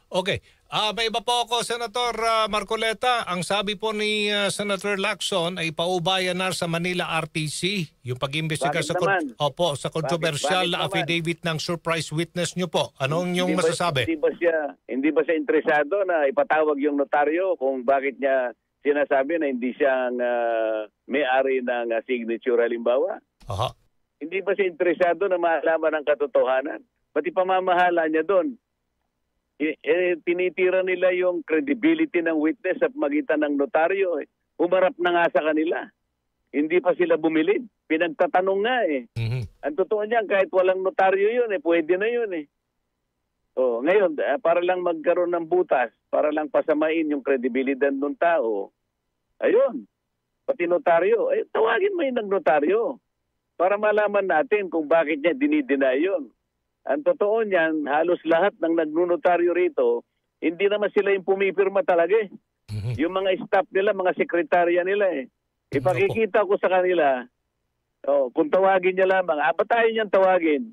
Okay. May iba po ako, Senator Marcoleta. Ang sabi po ni Senator Lacson ay paubayan na sa Manila RTC yung pag-imbestiga Bakit sa naman? sa controversial Bakit naman? affidavit ng surprise witness nyo po. Anong yung Hindi masasabi? hindi ba siya interesado na ipatawag yung notaryo kung bakit niya sinasabi na hindi siyang may-ari ng signature halimbawa? Aha. Hindi ba siya interesado na malaman ang katotohanan? Pati pamamahala niya doon. Tinitira nila yung credibility ng witness sa magitan ng notaryo. Umarap na nga sa kanila. Hindi pa sila bumilid. Pinagtatanong nga eh. Ang totoo niyan, kahit walang notaryo yun, pwede na yun eh. So, ngayon, para lang magkaroon ng butas, para lang pasamain yung credibility ng tao, ayun, pati notaryo, tawagin mo yung nagnotaryo para malaman natin kung bakit niya dinideny yun. Ang totoo niyan, halos lahat ng nagnunotaryo rito, hindi naman sila yung pumipirma talaga eh. Yung mga staff nila, mga sekretarya nila eh. Ipakikita ko sa kanila, kung tawagin niya lamang, batayin niyang tawagin.